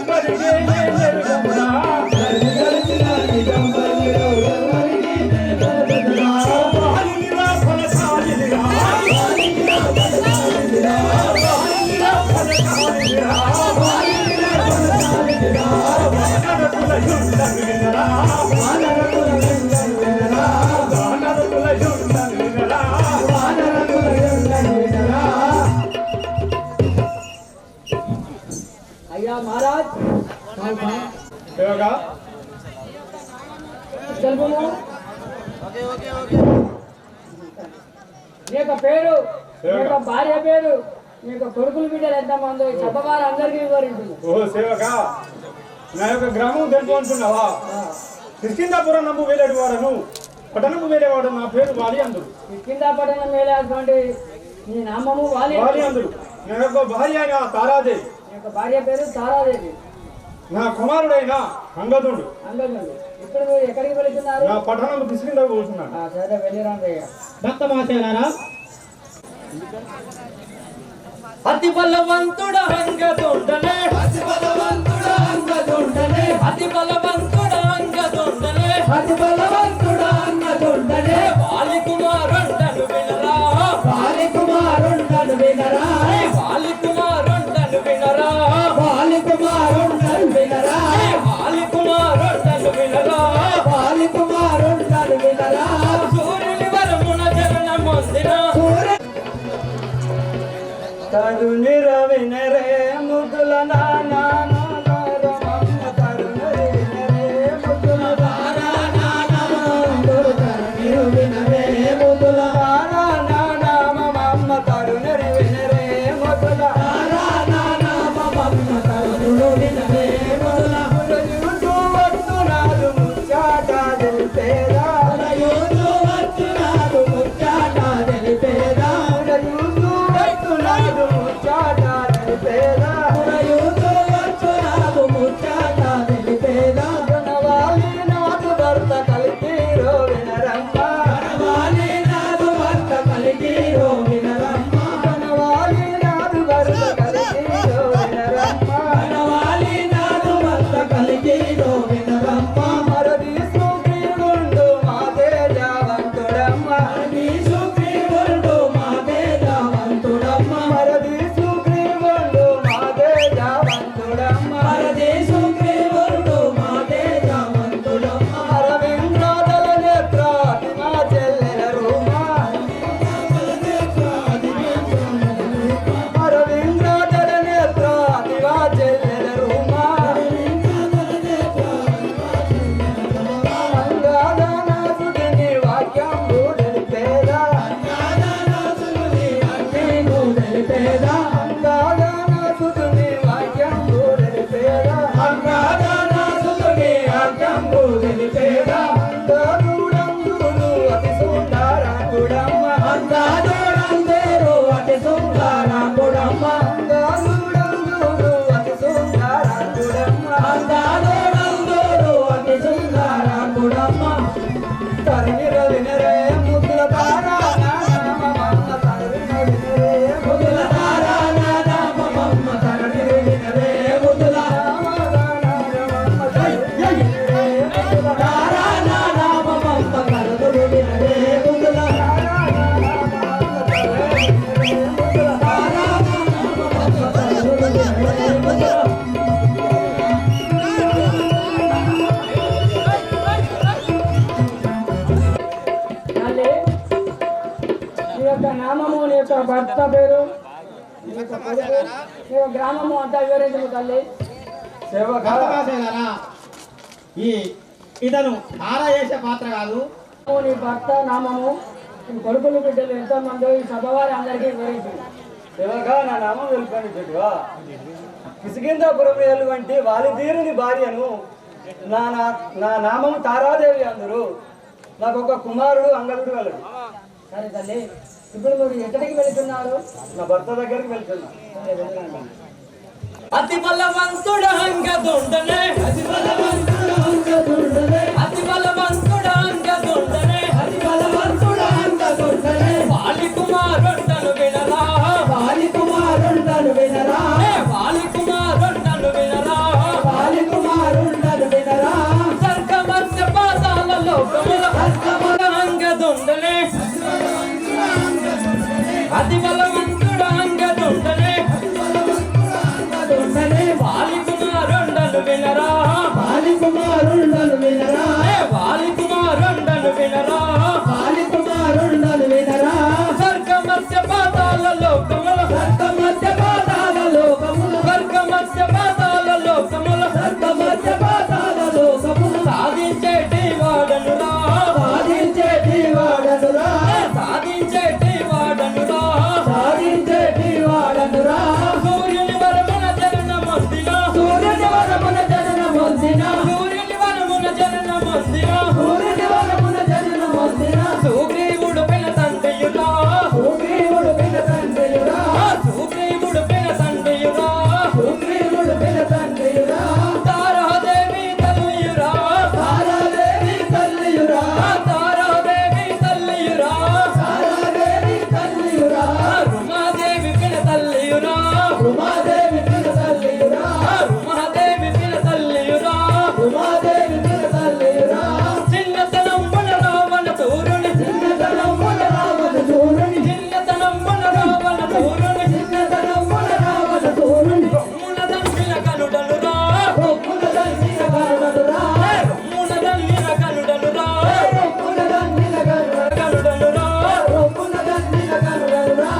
ఎవ్వరికీ ఎరుగమురా వాలినిరా ఫలసాలినిరా వానరకుల యుద్ధం వినరా వానరకుల యుద్ధం వినరా అయ్యా మహారాజ్ సేవగా తెలుపుము నీ యొక్క పేరు నీ యొక్క భార్య పేరు నీ యొక్క కొడుకులు బిడ్డలు ఎంతమంది చెప్పవారు అందరికీ వివరించు ఓ సేవగా నా యొక్క గ్రామం తెలుసు అంటున్నావా కిష్కిందాపురం నమ్ము వేలేడు వాడను పట్టణము వేలేవాడు నా పేరు వాలి అందరు కింద పట్టణం మేలేటువంటి నీ నామము వాలి వాలి అందరు నా యొక్క భార్య అయిన తారాదేవి నీ యొక్క భార్య పేరు తారాదేవి నా కుమారుడైన అంగదుడు అందరు ఇప్పుడు మీరు ఎక్కడికి వెళుతున్నారు నా పట్టణం కిష్కిందా పోతున్నాను సరే వెళ్ళిరాండయ్యా భక్త మహాశయులారా అతి బలవంతుడ అంగదుండనే అతి బలవంతుడ అంగదుండనే అతి బలవంతుడ అంగదుండనే అతి బలవంతుడ అంగదుండనే వాలి కుమారుండను వినరా వాలి కుమారుండను వినరా వాలి కుమారుండను వినరా వాలి కుమారుండను వినరా వాలి కుమారుండను వినరా వాలి కుమారుండను వినరా సూర్యుని వరమున జననం పొందిన తరుణి రవినరే ముద్దుల నానా రమమ్మ తరుణి వినరే ముద్దుల మమ్మ తరుణి వినరే ముద్దుల వస్తున్నాడు ముచ్చాట తెలిపేదా వస్తున్నాడు ముచ్చాట తెలిపేదా భర్త పేరు గ్రామము అంతా వివరించము తల్లి. ఈ ఇతను ఆరాయేష పాత్ర కాదు. నీ భర్త నామము కొడుకులు బిడ్డలు ఎంతో మంది ఈ సభవారి అందరికీ వివరించు. సేవగా నా నామం వెలుపనిచ్చుడువా కిష్కిందాపురం వంటి వాలిదీరుని భార్యను నా నామము తారాదేవి అందరు నాకు ఒక కుమారుడు అంగదుడు గలడు. సరే తల్లి, ఇప్పుడు మీరు ఎక్కడికి వెళుతున్నారు? నా భర్త దగ్గరికి వెళ్తున్నా. అతి బలవంతుడ అంగదుండనే అతి బలవంతుడ అంగదుండనే అతి బలవంతుడ అంగదుండనే అతి బలవంతుడ అంగదుండనే వాలి కుమారుండను వినరా వాలి కుమారుండను వినరా వాలి కుమారుండను వినరా అతి బలవంతుడు అంగదుండనే వాలి కుమారుండను వినరా వాలి కుమారుండను వినరా వాలి కుమారుండను వినరా వాలి కుమారుండను వినరా స్వర్గ మధ్య పాతాల లోకముల సర్గ మధ్య పాతాల లోకముల స్వర్గ మధ్య పాతాల లోకముల సర్గ మధ్య పాతాల లోకముల సాధించేటి వాడనురా సాధించేటి వాడనురా సాధించేటి వాడనురా సాధించేటి వాడనురా సూర్యుని వరమున జనన మందిన సూర్యుని వరమున జనన పొందిన సూర్యుని వరమున జనన మందిన సూర్యుని వరమున జనన పొందిన సుగ్రీవుడు పిన తండ్రియురా సుగ్రీవుడు పిన తండ్రియురా సుగ్రీవుడు పిన తండ్రియురా సుగ్రీవుడు పిన తండ్రియురా తారాదేవి తల్లియురా తారాదేవి తల్లియురా తారాదేవి తల్లియురా తారాదేవి తల్లియురా రుమాదేవి పిన తల్లియురా ఉమాదేవి పిన తల్లియురా రుమాదేవి పిన తల్లియురా ఉమాదేవి పిన తల్లియురా చిన్నతనంబున రావణ తూరుని చిన్నతనమున రావణ చూరుని చిన్నతనంబున రావణ తూరుని చిన్నతనమున రావణ చూరుని రొమ్మున దండిన కనుడనురా రొప్పున దండిన కరుణనురా రొమ్మున దండిన కనుడనురా రొప్పున దండిన కనుడనురా రొప్పున దండిన కరుణనురా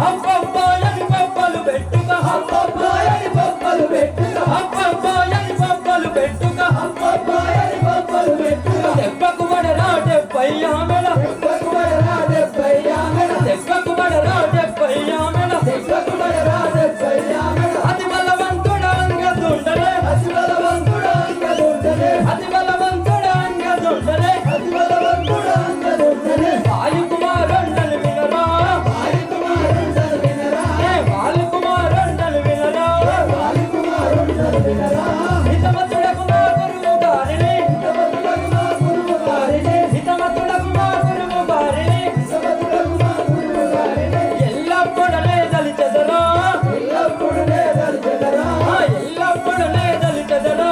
అబ్బబ్బాయని పబ్బలు పెట్టుక అబ్బబ్బాయని పప్పలు పెట్టుక అబ్బబ్బాయని పబ్బలు పెట్టుక అబ్బబ్బాయని పప్పలు పెట్టుక దెబ్బకు పడరా 70 ఆమెల దెబ్బకుబడరా 70 ఆమెడ దెబ్బకు పడరా 70 ఆమెల దెబ్బకుబడరా 70 ఆమెడ అతి బలవంతుడు అంగదుండలే అతి బలవంతుడు అంగదుండనే అతి బలవంతుడు అంగదుండలే అతి బలవంతుడు అంగదుండనే వాయు కుమారుండను వినరా వాలి కుమారుండను వినరా వాయు కుమారుండను వినరా వాలి కుమారుండను వినరా హితమతుడకు మా గురువు గారిని సమతులకు మా గురువు గారిని హితమతుడకు మా గురువు గారిని సమతులకు మా గురువు గారిని ఎల్లప్పుడలే దలిచెదరా ఎల్లప్పుడు లేదలిచెదరా ఎల్లప్పుడలే దలిచెదరా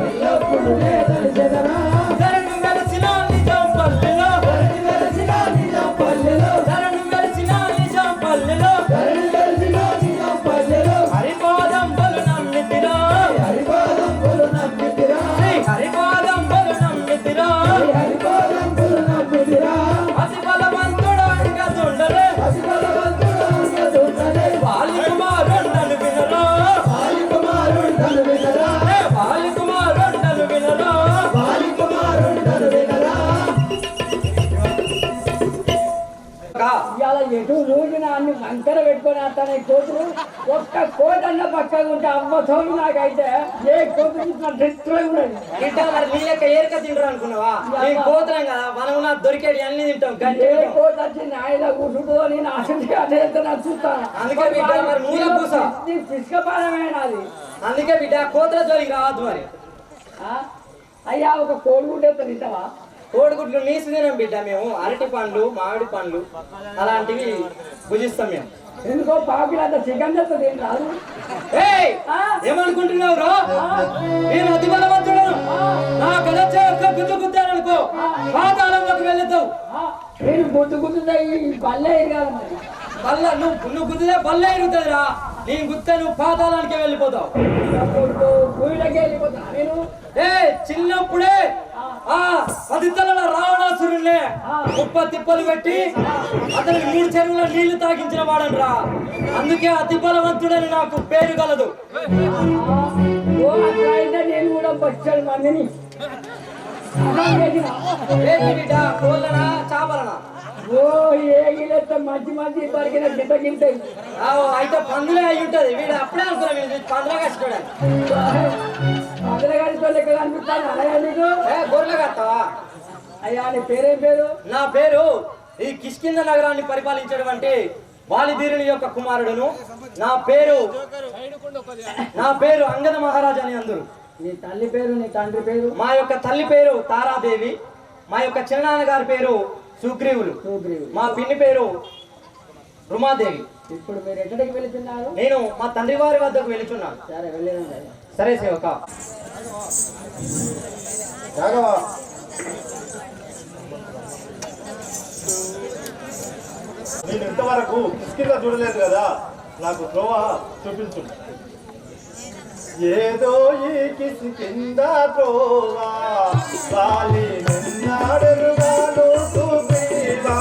ఎల్లప్పుడు లేదలిచెదరా ధరణి వెలసిన నిజం పల్లెలో ధరణి వెలసిన నిజం పల్లెలో ధరణి వెలసిన నిజం పల్లెలో ధరణి వెలసిన నిజం పల్లెలో హరిపాదం బలు నమ్మితిరా హరిపాదంబులు నమ్మితిరా హరిపాదం బలు నమ్మితిరా హరిపాదంబులు నమ్మితిరా అతి బలవంతుడు అంగదుండలే అతి బలవంతుడు అంగదుండనే వాలి కుమారుండను వినరా వాలి కుమారుండను వినరా వాలి కుమారుండను వినరా వాలి కుమారుండను వినరా ఇవాళ ఎటు రోజున అన్ని వంకర పెట్టుకొని వస్తాను కోతులు ఒక్క కోతన్న పక్కగా ఉంటే అమ్మతో నాకైతే ఏ కోత చూసినా ఉన్నది బిడ్డ మరి నీ లెక్క ఏరక తింటారు అనుకున్నావా నేను కోతలం కదా మనం నా దొరికేది అన్ని తింటాం గంటే ఏ కోత వచ్చి నాయన కూర్చుంటో నేను ఆశించి అదే చూస్తాను అందుకే బిడ్డ మరి మూల పూస. పిసుకపాలమైన అది అందుకే బిడ్డ కోతల జోలికి రావద్దు మరి ఆ? అయ్యా ఒక కోడిగుడ్డ తింటావా కోడిగుడ్లు నీసు తినం బిడ్డ మేము అరటి పండ్లు మామిడి పండ్లు అలాంటివి భుజిస్తాం మేము ఎందుకో పాపిలంతా చికెన్ చేస్తా తింటారు ఏయ్ ఆ? ఏమనుకుంటున్నావు రా నేను అతి బలవంతుడు నా కదచ్చే ఒక్క గుద్దు గుద్దాననుకో పాతాళంలోకి వెళ్ళుతావు నేను గుద్దు గుద్దుతా ఈ పల్లె కాదు మరి బల్ల నువ్వు గుద్దితే బల్ల ఇరుగుతుందిరా నేను గుద్దే నువ్వు పాతాళానికి వెళ్ళిపోతావు భూమిలోకి వెళ్ళిపోతా నేను ఏ చిన్నప్పుడే ఆ 10 తలల రావణాసురుణ్ణి 30 తిప్పలు పెట్టి అతనికి 3 చెరువుల నీళ్లు తాగించిన వాడనరా అందుకే అతి బలవంతుడని నాకు పేరు కలదు ఓ అట్లా అయితే నేను కూడా వచ్చాడు మందిని ఏంటి బిడ్డ కోళ్ళనా చాపలనా ఓ ఏగిలేస్తే మంచి మంచి పరిగిన గిట్ట గింటాయి అయితే పందులే అయి ఉంటది వీడు అప్పుడే అనుకున్నా వీడు పందులే కష్టపడాలి పగల గారితో లెక్క కనిపిస్తాను అయ్యా నీకు గొర్రెలు కట్టావా అయ్యా నీ పేరేం పేరు నా పేరు ఈ కిష్కింద నగరాన్ని పరిపాలించేటువంటి వాలిధీరుని యొక్క కుమారుడును నా పేరు అంగద మహారాజు అని అందరు నీ తల్లి పేరు నీ తండ్రి పేరు మా యొక్క తల్లి పేరు తారాదేవి మా యొక్క చిన్నాన్న గారి పేరు సుగ్రీవులు సుగ్రీవులు. మా పిన్ని పేరు రుమాదేవి ఇప్పుడు మీరు ఎక్కడికి వెళుతున్నారు నేను మా తండ్రి వారి వద్దకు వెళుచున్నాను సరే వెళ్ళేదండి సరే సేవక నేను ఇంతవరకు కిష్కింద చూడలేదు కదా, నాకు త్రోవ చూపించు. ఏదో ఈ కిష్కింద త్రోవ వాలి నిన్నాడెరుగాను సుగ్రీవా.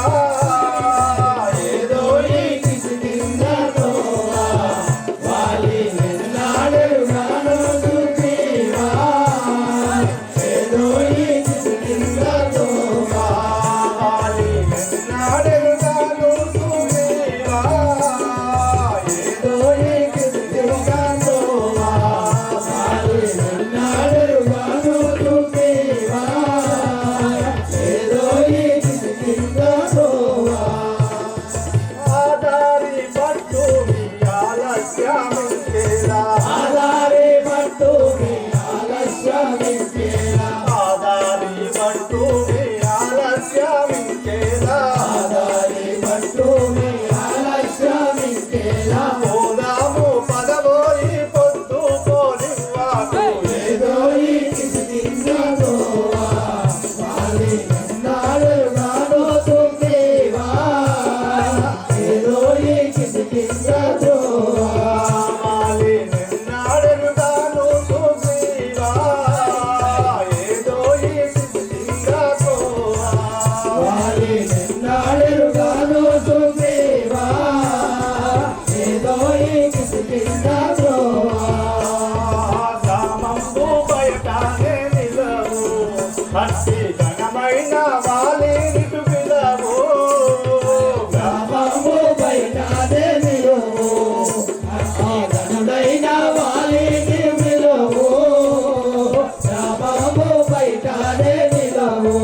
ఏదో ఈ కిష్కింద త్రోవ వాలి నిన్నాడెరుగాను సుగ్రీవా. ఏదో ఈ కిష్కింద త్రోవ వాలి నిన్నాడెరుగాను సుగ్రీవా. ఏదో ఈ కిష్కింద త్రోవ వాలి నిన్నాడెరుగాను సుగ్రీవా. ఏదో ఈ కిష్కింద త్రోవ. ఆదారి పట్టు మీ ఆలస్యమింకేలా. ఆదారి పట్టు మీ ఆలస్యమింకేలా. ఆదారి పట్టు మీ ఆలస్యమింకేలా. ఆదారి పట్టు మీ ఆలస్యమింకేలా. పోదాము పదవోయి పొద్దు పోనివ్వాకు. ఏదో ఈ కిష్కింద త్రోవ వాలి నిన్నాడెరుగాను సుగ్రీవా. ఏదో ఈ కిష్కింద త్రోవ వాలి నిన్నాడెరుగాను సుగ్రీవా. ఏదో ఈ కిష్కింద త్రోవ వాలి నిన్నాడెరుగాను సుగ్రీవా. ఏదో ఈ కిష్కింద త్రోవ. గ్రామంబు బయటనే నిలవు, అట్టి ఘనమైన వాలినిటు పిలవు. గ్రామము బయటనే నిలవు, అట్టి ఘనుడైన వాలిని పిలవు. గ్రామము బయటనే నిలవు,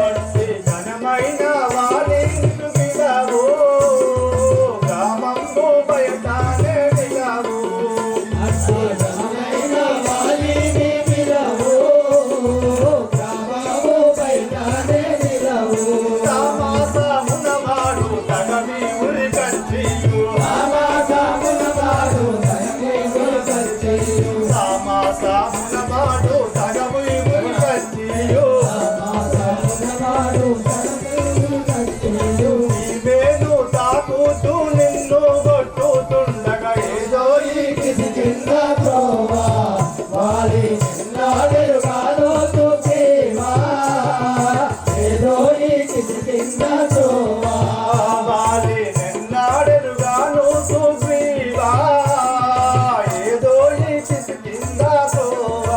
అట్టి ఘనమైన వాలినిటు పిలవు. గ్రామము బయటనే నిలవు, అట్టి ఘనమైన వాలిని పిలవు. గ్రామము బయటనే నిలవు. తామాసమునవాడు తగవి ఉరికచ్చియు. తామాసమునవాడు తగవి ఉరికచ్చియు. తామాసమునవాడు తగవి ఉరికచ్చియు. తామాసమునవాడు తగవి ఉరికచ్చియు. నీవేను తాకుతూ నిన్ను కొట్టుతుండగా. ఏదో ఈ కిష్కింద త్రోవ వాలి నిన్నాడెరుగాను సుగ్రీవా. ఏదో ఈ కిష్కింద త్రోవ వాలి నిన్నాడెరుగాను సుగ్రీవా. ఏదో ఈ కిష్కింద త్రోవ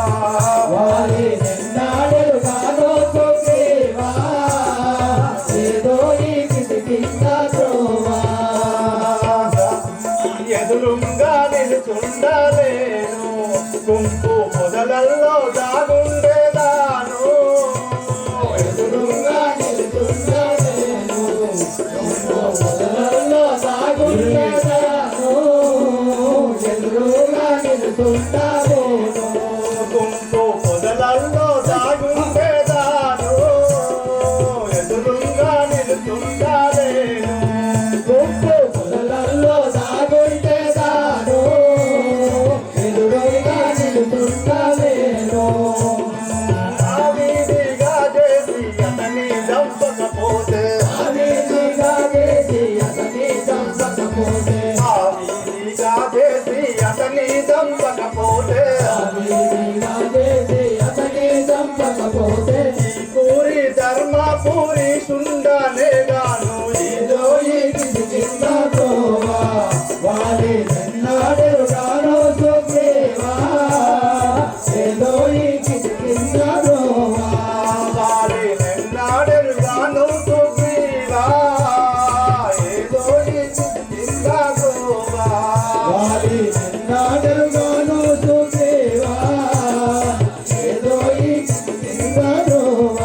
వాలి నిన్నాడెరుగాను సుగ్రీవా. ఏదో ఈ కిష్కింద త్రోవ. ఎదురుంగా నిలుచుండలేను, గుంపు పొదలల్లో దాగుండేదాను. ఎదురుంగా నిలుచుండలేను, గుంపు పొదలల్లో దాగుండేదాను. ఎదురుగా నిలుచుండలేను, గుంపు పొదలల్లో దాగుండేదాను. ఎదురుగా నిలుచుండలేను, గుంపు పొదలల్లో దాగుండేదాను. ఎదురుగా నిలుచుండలేను. ఆవిడిగా చేసి అతని చంపకపోతే. ఆవిడిగా చేసి అతని చంపకపోతే. ఆవిడిగా చేసి అతని చంపకపోతే. ఆవిడిగా చేసి అతని చంపకపోతే. ఈ పూరి ధర్మ పూరి సుండనే గాను. ఏదో ఈ కిష్కింద త్రోవ వాలి నిన్నాడెరుగాను సుగ్రీవా. ఏదో ఈ కిష్కింద త్రోవ వాలి నిన్నాడెరుగాను సుగ్రీవా. ఏదో ఈ కిష్కింద త్రోవ వాలి నిన్నాడెరుగాను సుగ్రీవా. ఏదో ఈ కిష్కింద త్రోవ.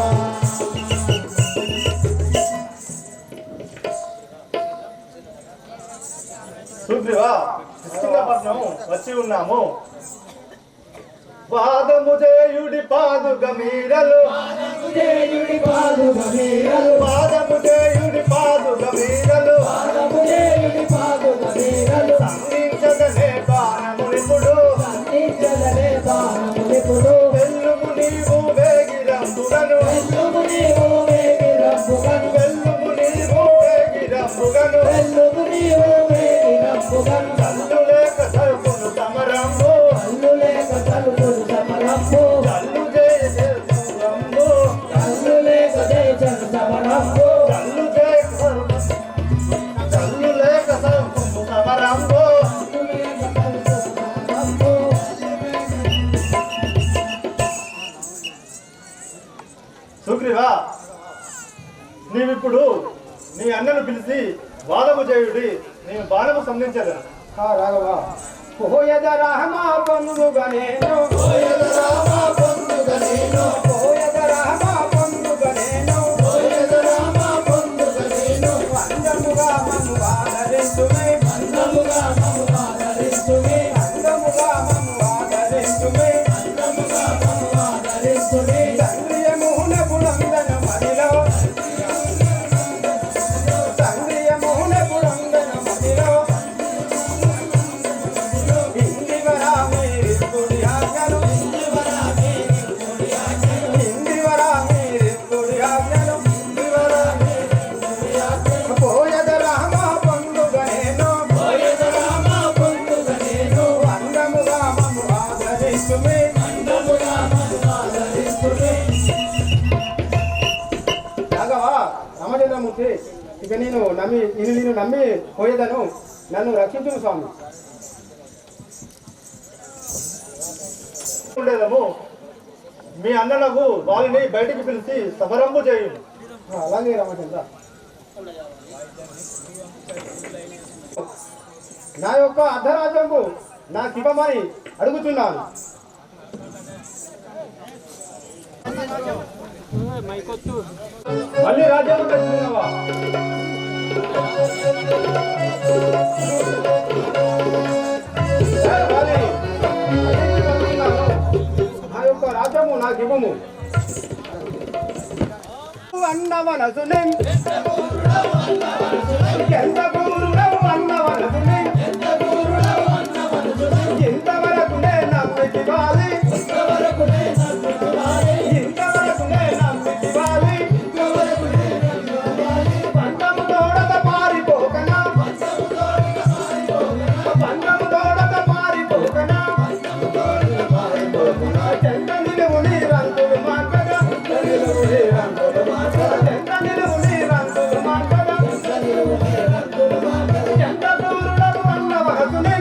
సుగ్రీవా, కిష్కిందపట్నం వచ్చి ఉన్నాము. పాదము చేయుడి పాదుక మీరలు. పాదము చేయుడి పాదుక మీరలు. పాదము చేయుడి పాదుక మీరలు. పాదము చేయుడి పాదుక మీరలు. సంధించదనే బాణమునిపుడు. సంధించదనే బాణమునిపుడు. వెల్లుము నీవు వేగిరంబుగను. వెల్లుము నీవు వేగిరంబుగను. వెల్లుము నీవు వేగిరంబుగను. నీవిప్పుడు నీ అన్నను పిలిచి వాదము చేయుడి, నేను బాణము సంధించలేను. రాఘవ పోయద రామా పొందుగా నేను పోయద రామ పొందుగా నేను పోయద రామా పొందుగా నేను పోయద రామ పొందుగా నేను అందముగా మమ్ము ఆదరించుమే అందముగా మమ్ము ఆదరించుమే అందముగా మమ్ము ఆదరించుమే అందముగా మమ్ము ఆదరించుమే సంగ్రియమున పురందన మదిలో సంగ్రియమున పురందన మదిలో ఇందివరామే రిపుడి ఆజ్ఞలు ఇందివరామే రిపుడి ఆజ్ఞలు పోయద రామ పొందుగా నేను పోయద రామ పొందుగా నేను అందముగా మమ్ము ఆదరించుమే అందముగా మమ్ము ఆదరించుమే రాఘవ రామచంద్రమూర్తి ఇక నేను నమ్మి పోయేదను, నన్ను రక్షించును స్వామి. ఉండేదము మీ అన్నలకు వారిని బయటికి పిలిచి సమరంభు చేయుడు. అలాగే రామచంద్ర. నా యొక్క అర్ధరాజ్యము నాకు ఇవ్వమని అడుగుతున్నాను. మళ్ళీ రాజ్యాలు తెచ్చుకున్నావా? వాలి, అడిగి అడుగుతున్నాను. నా యొక్క రాజ్యము నాకు ఇవ్వము. అన్నవనసునే ఎంత పూరుడవు అన్నవనసునే ఇంతవరకు నమ్మితి వాలి ఇంతవరకు నమ్మితి వాలి పంచము తోడక పారిపోకనా పంచము తోడక పారిపోకనా చెంత నిలువు నీరంతులు మాటగా చెంత నిలువు నీరంతులు మాటగా ఎంత పూరుడవు అన్నవనసునే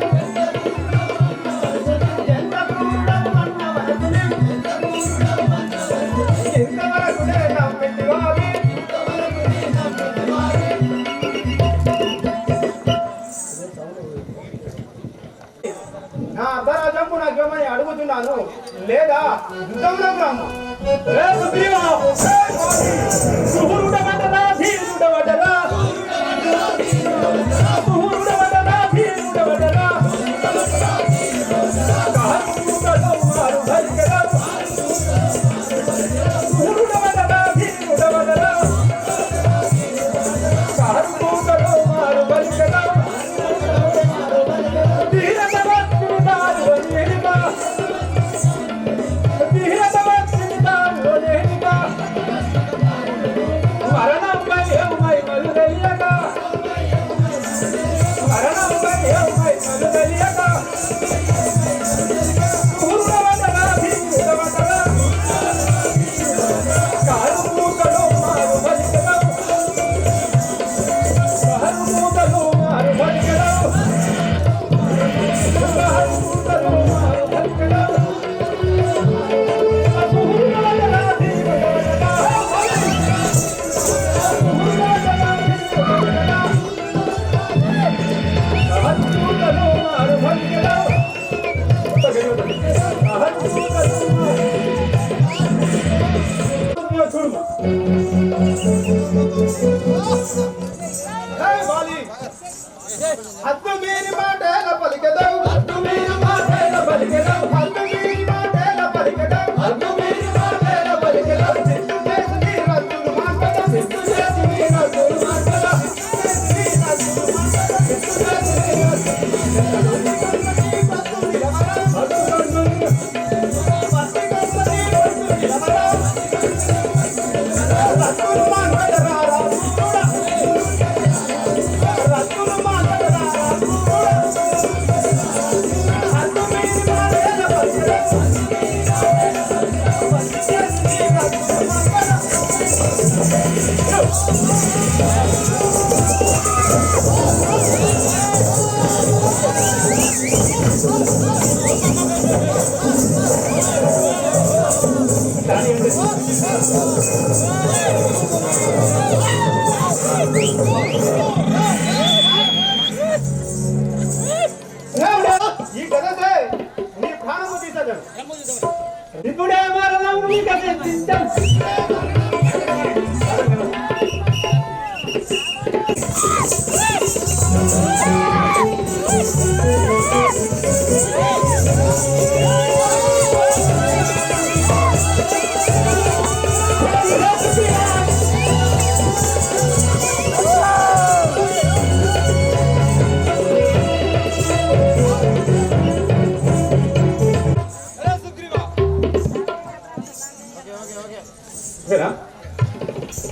ఎంత పూరుడవు అన్నవనసునే ఇంతవరకు నమ్మితి వాలి నా అర్ధరాజ్యము నాకు ఇవ్వమని అడుగుతున్నాను, లేదా యుద్ధంలో గ్రామం. హద్దు మీరి మాటల పలికెదవు హద్దు మీరి మాటల పలికెదవు హద్దు మీరి మాటల పలికెదవు హద్దు మీరి మాటల పలికెదవు సిద్ధు చేసి నీ రద్దులు మాటల సిద్ధు చేసి నీ రద్దులు మాటల రద్దులు మాటల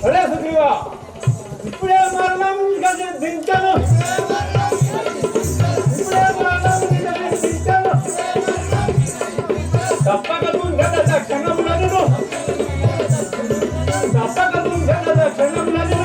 అరే సుగ్రీవా, ఇప్పుడే మరణం దించను, ఇప్పుడే మరణం దించను, తప్పక తుంగద క్షణములను, తప్పక తుంగద క్షణములను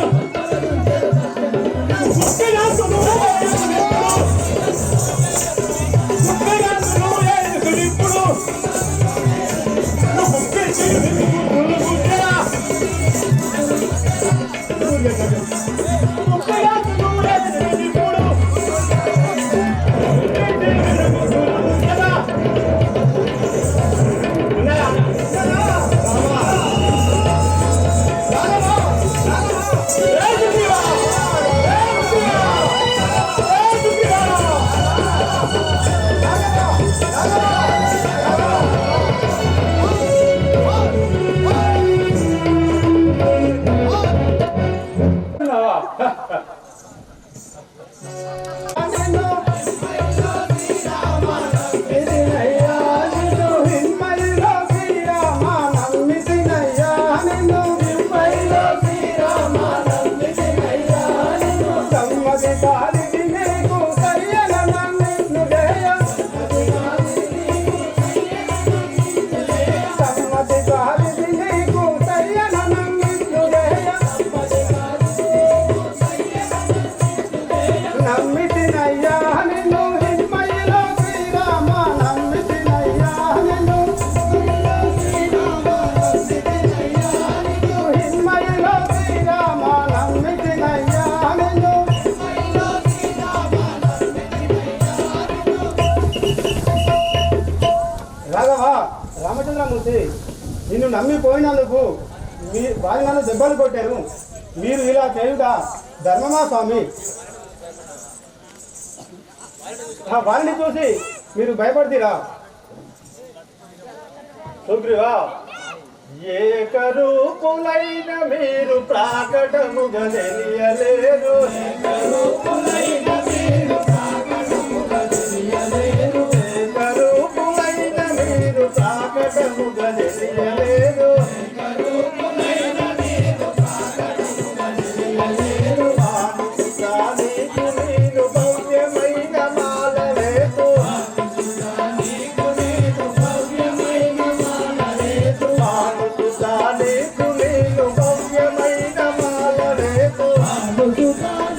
రామచంద్రమూర్తి, నిన్ను నమ్మిపోయినందుకు వారి నన్ను దెబ్బలు కొట్టారు. మీరు ఇలా చేయుట ధర్మమా స్వామి? వారిని చూసి మీరు భయపడతారా? సుగ్రీవా, ఏకరూపులైన మీరు ప్రాకటముగా తెలియలేరు, ఏకరూపులైన మీరు ప్రాకటముగా తెలియలేరు, ఏకరూపులైన మీరు ప్రాకటముగా తెలియలేరు, ఏకరూపులైన మీరు ప్రాకటముగా తెలియలేరు. నీకు నేను భవ్యమైన మాల వేసు, నీకు నేను భవ్యమైన మాల వేసు, నీకు నేను భవ్యమైన మాల వేసు,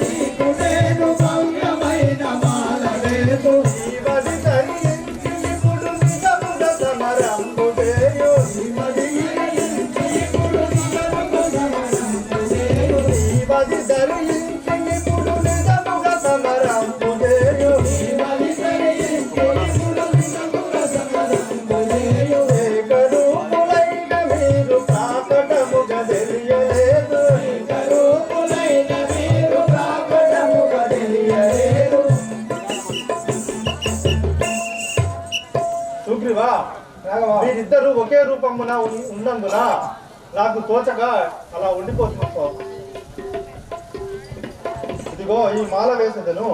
నీకు నేను భవ్యమైన మాల వేసు. శివది ధరించి ఇప్పుడు నిజముగా సమరంబు చేయు, శివది ధరించి ఇప్పుడు నిజముగా సమరంబు చేయు, శివది ధరించి ఇప్పుడు నిజముగా సమరంబు చేయు, శివది ధరించి ఇప్పుడు నిజముగా సమరంబు చేయు. ఏకరూపులైన మీరు ప్రాకటముగా తెలియలేదు, ఏకరూపులైన మీరు ప్రాకటముగా తెలియలేదు. సుగ్రీవా, మీరిద్దరూ ఒకే రూపమున ఉన్నందున నాకు తోచగా అలా ఉండిపోతున్నాం. ఇదిగో ఈ మాల వేసేదను